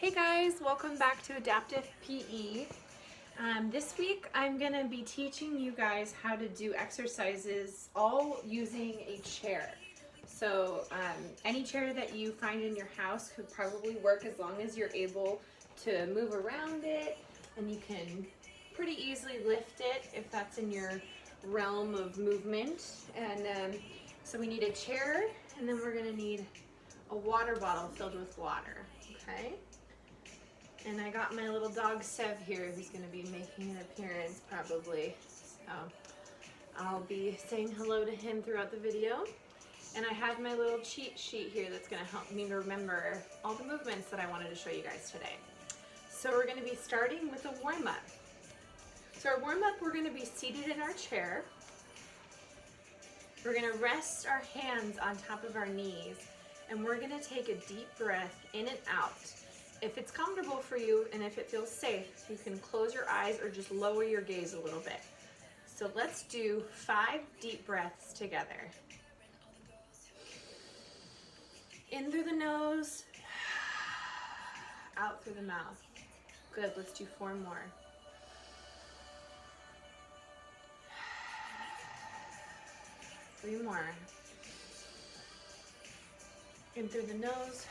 Hey guys, welcome back to Adaptive PE. This week I'm going to be teaching you guys how to do exercises all using a chair. So any chair that you find in your house could probably work as long as you're able to move around it, and you can pretty easily lift it if that's in your realm of movement. And so we need a chair, and then we're going to need a water bottle filled with water, okay? And I got my little dog Sev here, who's going to be making an appearance probably. So I'll be saying hello to him throughout the video. And I have my little cheat sheet here that's going to help me remember all the movements that I wanted to show you guys today. So we're going to be starting with a warm-up. So our warm-up, we're going to be seated in our chair. We're going to rest our hands on top of our knees, and we're going to take a deep breath in and out. If it's comfortable for you and if it feels safe, you can close your eyes or just lower your gaze a little bit. So let's do 5 deep breaths together. In through the nose, out through the mouth. Good, let's do 4 more. Three more. In through the nose,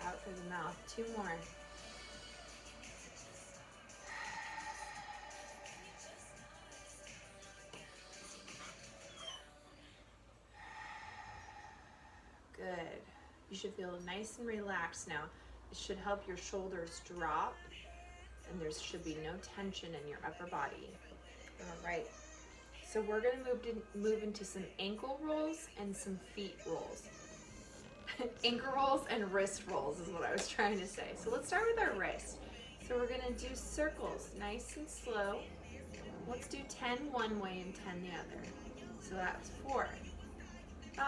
out through the mouth. 2 more. Good. You should feel nice and relaxed now. It should help your shoulders drop, and there should be no tension in your upper body. All right. So we're going to move into some ankle rolls and some feet rolls. Ankle rolls and wrist rolls is what I was trying to say. So let's start with our wrist. So we're going to do circles, nice and slow. Let's do 10 one way and 10 the other. So that's 4, 5,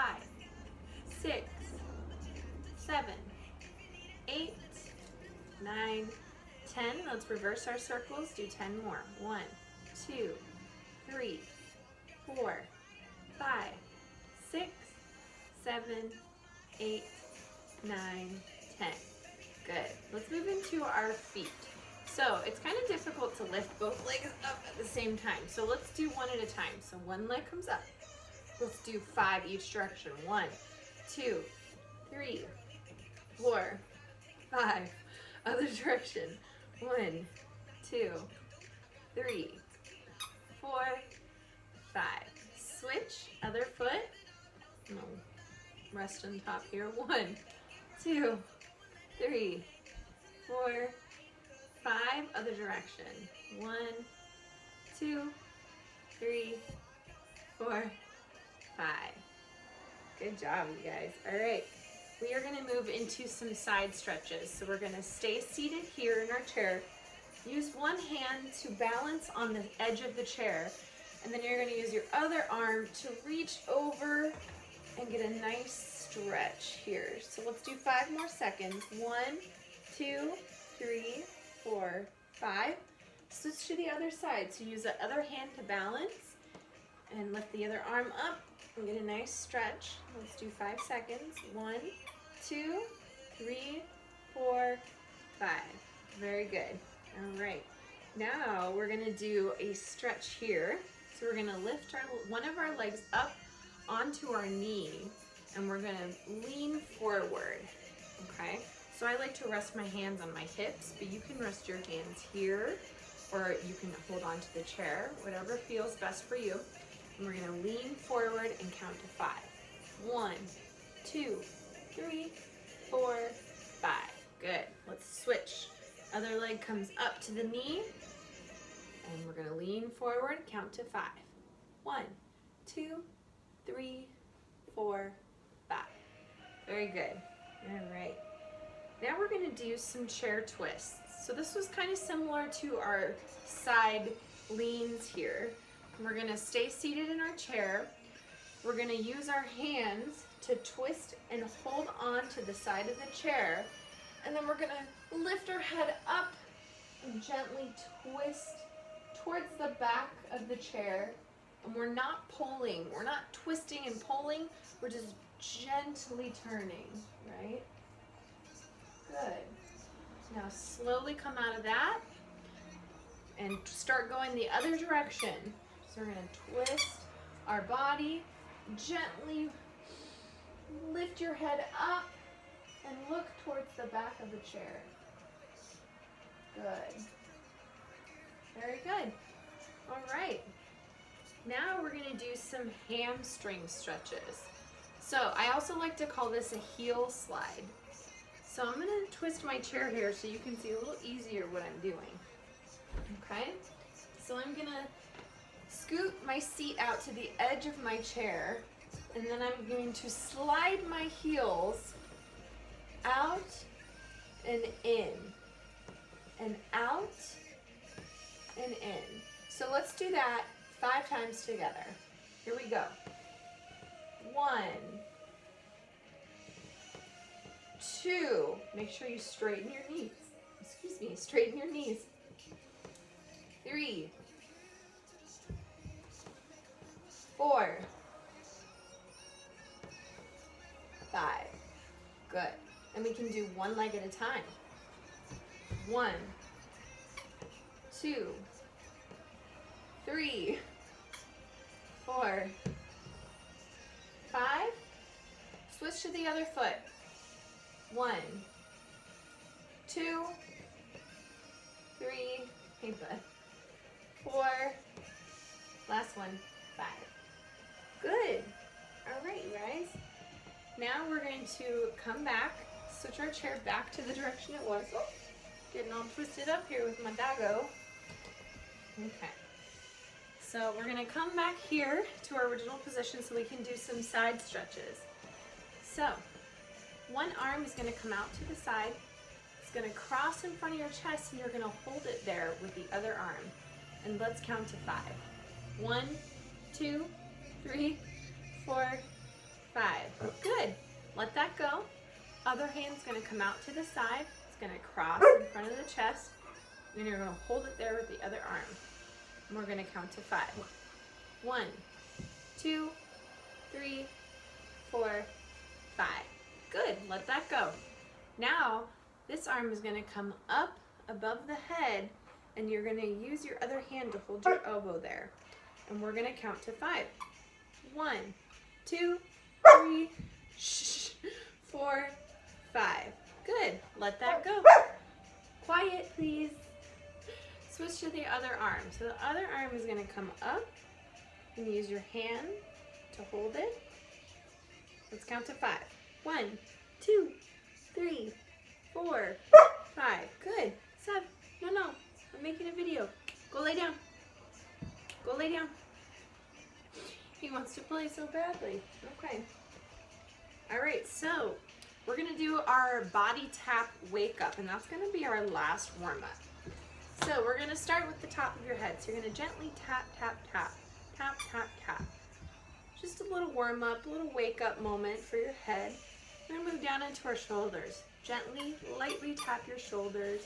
6, 7, 8, 9, 10. Let's reverse our circles, do 10 more. 1, 2, 3, 4, 5, 6, 7, 8, 9, 10. Good. Let's move into our feet. So it's kind of difficult to lift both legs up at the same time. So let's do one at a time. So one leg comes up. Let's do 5 each direction. 1, 2, 3, 4, 5. Other direction. 1, 2, 3, 4, 5. Switch. Other foot. No. Rest on top here. 1, 2, 3, 4, 5. Other direction. 1, 2, 3, 4, 5. Good job, you guys. All right. We are going to move into some side stretches. So we're going to stay seated here in our chair. Use one hand to balance on the edge of the chair. And then you're going to use your other arm to reach over and get a nice stretch here. So let's do 5 more seconds. 1, 2, 3, 4, 5. Switch to the other side. So use the other hand to balance and lift the other arm up and get a nice stretch. Let's do 5 seconds. 1, 2, 3, 4, 5. Very good. All right. Now we're going to do a stretch here. So we're going to lift one of our legs up onto our knee, and we're going to lean forward, okay? So I like to rest my hands on my hips, but you can rest your hands here, or you can hold on to the chair, whatever feels best for you. And we're going to lean forward and count to 5. 1, 2, 3, 4, 5. Good. Let's switch. Other leg comes up to the knee, and we're going to lean forward, count to 5. 1, 2, 3, 4, 5. Very good. All right. Now we're going to do some chair twists. So this was kind of similar to our side leans here. We're going to stay seated in our chair. We're going to use our hands to twist and hold on to the side of the chair. And then we're going to lift our head up and gently twist towards the back of the chair. And we're not pulling, we're not twisting and pulling, we're just gently turning, right? Good. Now slowly come out of that and start going the other direction. So we're gonna twist our body, gently lift your head up and look towards the back of the chair. Good. Very good. All right. Now we're gonna do some hamstring stretches. So I also like to call this a heel slide. So I'm gonna twist my chair here so you can see a little easier what I'm doing. Okay? So I'm gonna scoot my seat out to the edge of my chair, and then I'm going to slide my heels out and in, and out and in. So let's do that 5 times together. Here we go. 1, 2, make sure you straighten your knees. Excuse me, straighten your knees. 3, 4, 5. Good. And we can do one leg at a time. 1, 2, 3, 4, 5. Switch to the other foot. 1, 2, 3, paint bud. 4, last one, 5. Good. All right, you guys. Now we're going to come back, switch our chair back to the direction it was. Oh, getting all twisted up here with my doggo. Okay. So we're going to come back here to our original position so we can do some side stretches. So one arm is going to come out to the side. It's going to cross in front of your chest, and you're going to hold it there with the other arm. And let's count to 5. 1, 2, 3, 4, 5. Good. Let that go. Other hand's going to come out to the side. It's going to cross in front of the chest. And you're going to hold it there with the other arm. And we're going to count to 5. 1, 2, 3, 4, 5. Good. Let that go. Now, this arm is going to come up above the head, and you're going to use your other hand to hold your elbow there. And we're going to count to 5. 1, 2, 3, 4, 5. Good. Let that go. Quiet, please. Switch to the other arm. So the other arm is going to come up, and use your hand to hold it. Let's count to 5. 1, 2, 3, 4, 5. Good. 7. No. I'm making a video. Go lay down. Go lay down. He wants to play so badly. Okay. All right, so we're going to do our body tap wake up, and that's going to be our last warm up. So we're going to start with the top of your head. So you're going to gently tap, tap, tap, tap, tap, tap. Just a little warm up, a little wake up moment for your head. We're going to move down into our shoulders. Gently, lightly tap your shoulders.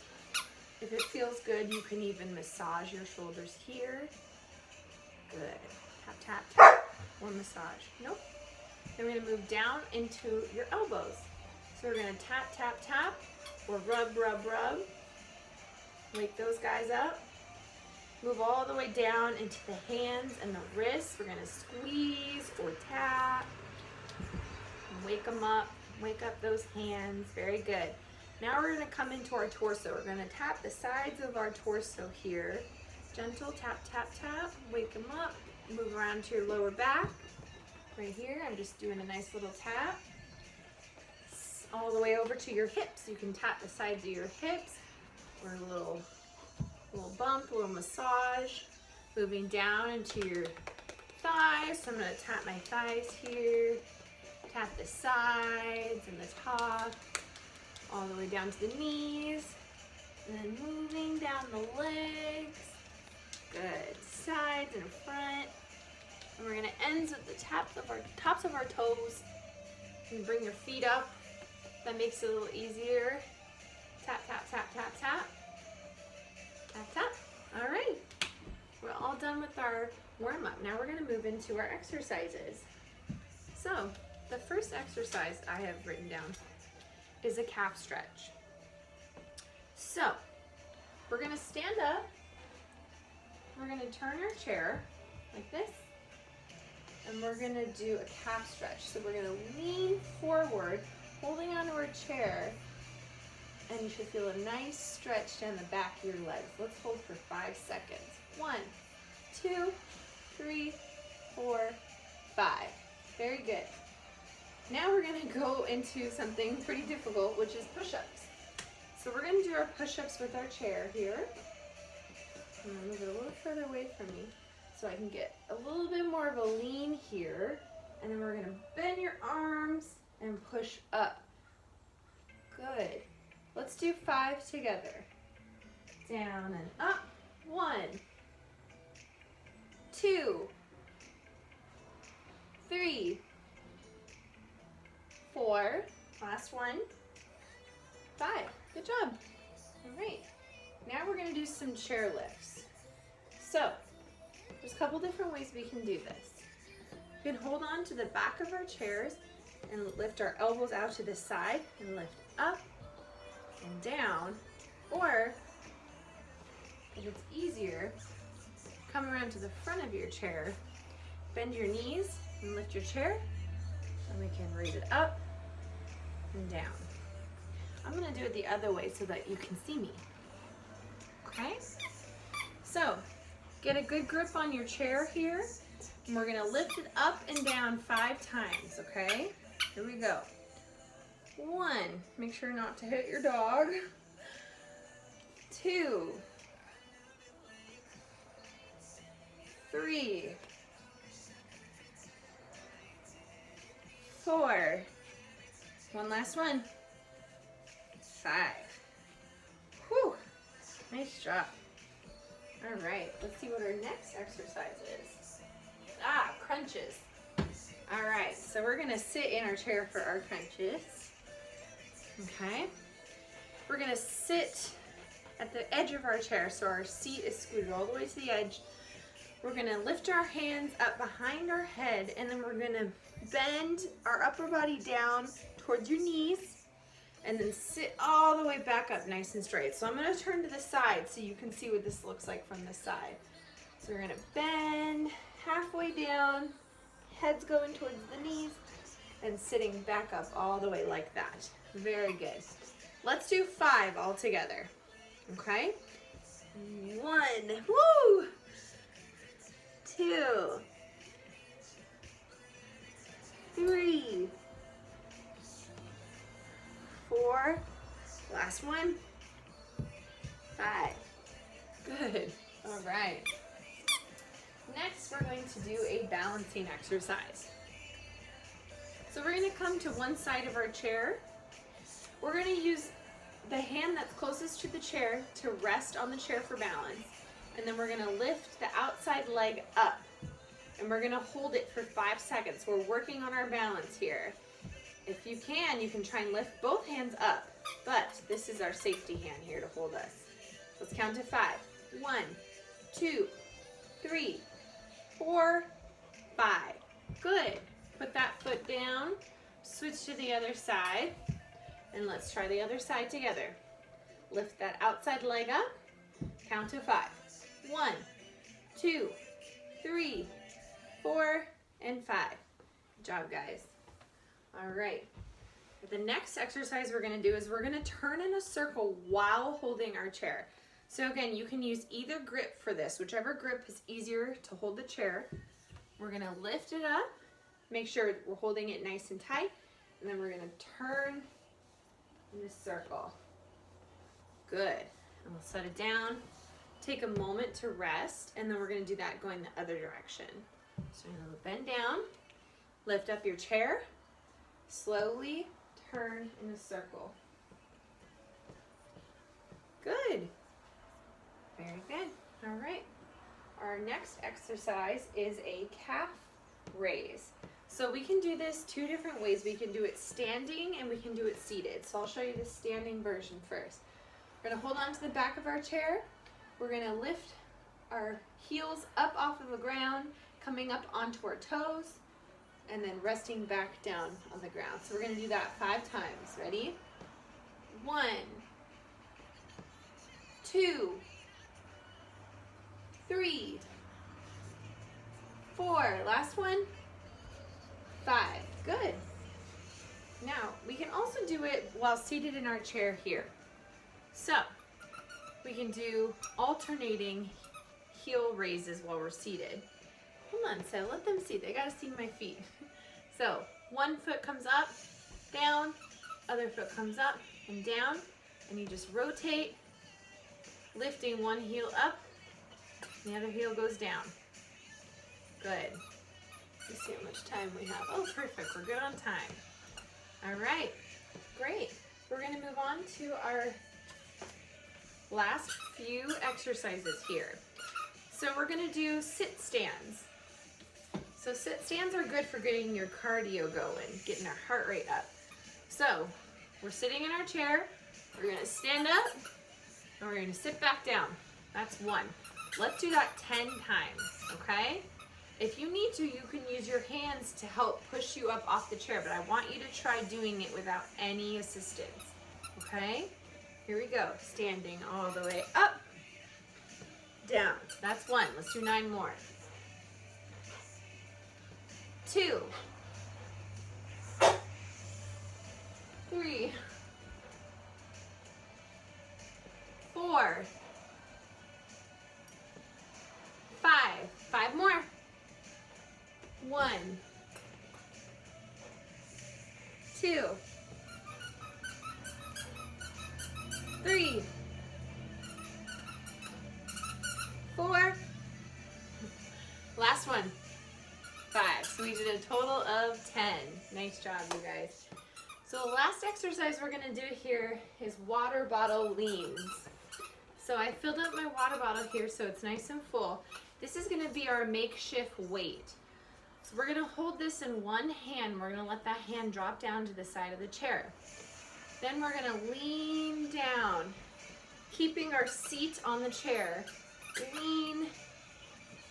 If it feels good, you can even massage your shoulders here. Good. Tap, tap, tap. Or massage. Nope. Then we're going to move down into your elbows. So we're going to tap, tap, tap, or rub, rub, rub. Wake those guys up. Move all the way down into the hands and the wrists. We're going to squeeze or tap. Wake them up. Wake up those hands. Very good. Now we're going to come into our torso. We're going to tap the sides of our torso here. Gentle tap, tap, tap. Wake them up. Move around to your lower back. Right here, I'm just doing a nice little tap. All the way over to your hips. You can tap the sides of your hips. Or a little bump, a little massage. Moving down into your thighs. So I'm going to tap my thighs here. Tap the sides and the top. All the way down to the knees. And then moving down the legs. Good. Sides and front. And we're going to end with the tops of our toes. And bring your feet up. That makes it a little easier. Tap, tap, tap, tap, tap. Tap, tap. All right. We're all done with our warm-up. Now we're going to move into our exercises. So, the first exercise I have written down is a calf stretch. So we're going to stand up. We're going to turn our chair like this. And we're going to do a calf stretch. So we're going to lean forward, holding onto our chair. And you should feel a nice stretch down the back of your legs. Let's hold for 5 seconds. 1, 2, 3, 4, 5. Very good. Now we're going to go into something pretty difficult, which is push-ups. So we're going to do our push-ups with our chair here. I'm going to move it a little further away from me so I can get a little bit more of a lean here. And then we're going to bend your arms and push up. Good. Let's do 5 together. Down and up. 1, 2, 3, 4. Last one. 5. Good job. All right. Now we're going to do some chair lifts. So, there's a couple different ways we can do this. We can hold on to the back of our chairs and lift our elbows out to the side and lift up and down. Or, if it's easier, come around to the front of your chair, bend your knees and lift your chair, and we can raise it up and down. I'm going to do it the other way so that you can see me. Okay? So, get a good grip on your chair here, and we're going to lift it up and down 5 times, okay? Here we go. 1, make sure not to hit your dog. 2, 3, 4, one last one, 5. Whew, nice job. All right, let's see what our next exercise is. Crunches. All right, so we're gonna sit in our chair for our crunches. Okay, we're gonna sit at the edge of our chair, so our seat is scooted all the way to the edge. We're gonna lift our hands up behind our head, and then we're gonna bend our upper body down towards your knees, and then sit all the way back up nice and straight. So I'm gonna turn to the side so you can see what this looks like from the side. So we're gonna bend halfway down, head's going towards the knees, and sitting back up all the way like that. Very good. Let's do 5 all together. Okay? 1, woo! 2, 3, 4, last one, 5. Good. All right. Next, we're going to do a balancing exercise. So we're going to come to one side of our chair. We're going to use the hand that's closest to the chair to rest on the chair for balance. And then we're going to lift the outside leg up. And we're going to hold it for 5 seconds. We're working on our balance here. If you can try and lift both hands up. But this is our safety hand here to hold us. Let's count to 5. 1, 2, 3, 4, 5. Good. Put that foot down. Switch to the other side. And let's try the other side together. Lift that outside leg up. Count to 5. 1, 2, 3, 4, and 5. Good job, guys. All right. The next exercise we're going to do is we're going to turn in a circle while holding our chair. So again, you can use either grip for this, whichever grip is easier to hold the chair. We're going to lift it up, make sure we're holding it nice and tight, and then we're going to turn in a circle. Good. And we'll set it down. Take a moment to rest, and then we're going to do that going the other direction. So you're going to bend down, lift up your chair, slowly turn in a circle. Good. Very good. All right. Our next exercise is a calf raise. So we can do this 2 different ways. We can do it standing and we can do it seated. So I'll show you the standing version first. We're going to hold on to the back of our chair. We're going to lift our heels up off of the ground, coming up onto our toes, and then resting back down on the ground. So we're going to do that 5 times. Ready? 1, 2, 3, 4. Last one. 5. Good. Now, we can also do it while seated in our chair here. So, we can do alternating heel raises while we're seated. Hold on, so let them see. They gotta see my feet. So, one foot comes up, down, other foot comes up and down, and you just rotate, lifting one heel up, and the other heel goes down. Good. Let's see how much time we have. Oh, perfect. We're good on time. All right. Great. We're going to move on to our last few exercises here. So we're going to do sit stands. So sit stands are good for getting your cardio going, getting our heart rate up. So we're sitting in our chair. We're going to stand up, and we're going to sit back down. That's 1. Let's do that 10 times, okay? If you need to, you can use your hands to help push you up off the chair, but I want you to try doing it without any assistance, okay? Here we go, standing all the way up, down. That's 1. Let's do 9 more. 2, 3, 4, 5. 5 more. 1, 2, 3, 4. Last one. 5. So we did a total of 10. Nice job, you guys. So the last exercise we're going to do here is water bottle leans. So I filled up my water bottle here so it's nice and full. This is going to be our makeshift weight. So we're going to hold this in one hand. We're going to let that hand drop down to the side of the chair. Then we're going to lean down, keeping our seat on the chair. Lean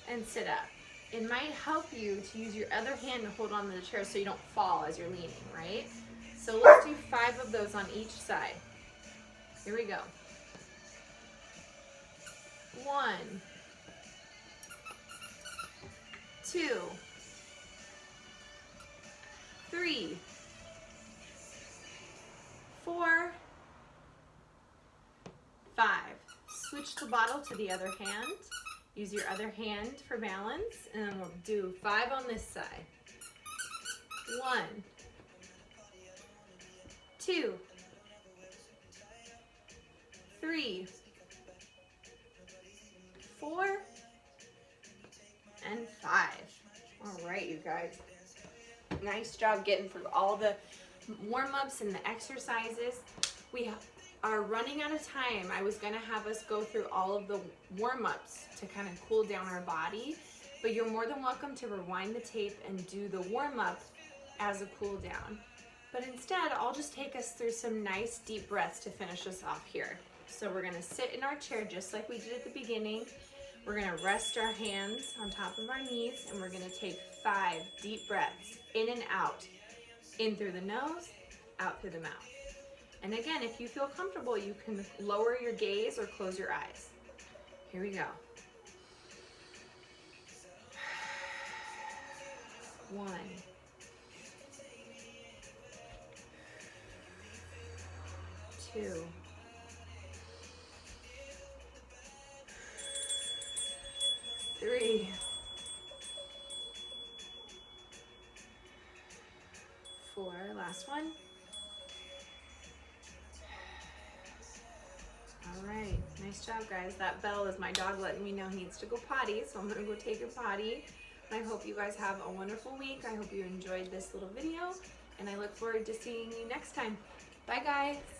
and sit up. It might help you to use your other hand to hold on to the chair so you don't fall as you're leaning, right? So let's do 5 of those on each side. Here we go. 1, 2, 3, 4, 5. Switch the bottle to the other hand. Use your other hand for balance, and then we'll do 5 on this side. 1, 2, 3, 4, and 5. All right, you guys. Nice job getting through all the warm-ups and the exercises. We are running out of time. I was going to have us go through all of the warm-ups to kind of cool down our body, but you're more than welcome to rewind the tape and do the warm-up as a cool down. But instead, I'll just take us through some nice deep breaths to finish us off here. So we're going to sit in our chair just like we did at the beginning. We're going to rest our hands on top of our knees, and we're going to take 5 deep breaths in and out. In through the nose, out through the mouth. And again, if you feel comfortable, you can lower your gaze or close your eyes. Here we go. 1, 2, 3, 4. Last one. All right, nice job, guys. That bell is my dog letting me know he needs to go potty, so I'm gonna go take a potty. I hope you guys have a wonderful week. I hope you enjoyed this little video, and I look forward to seeing you next time. Bye, guys.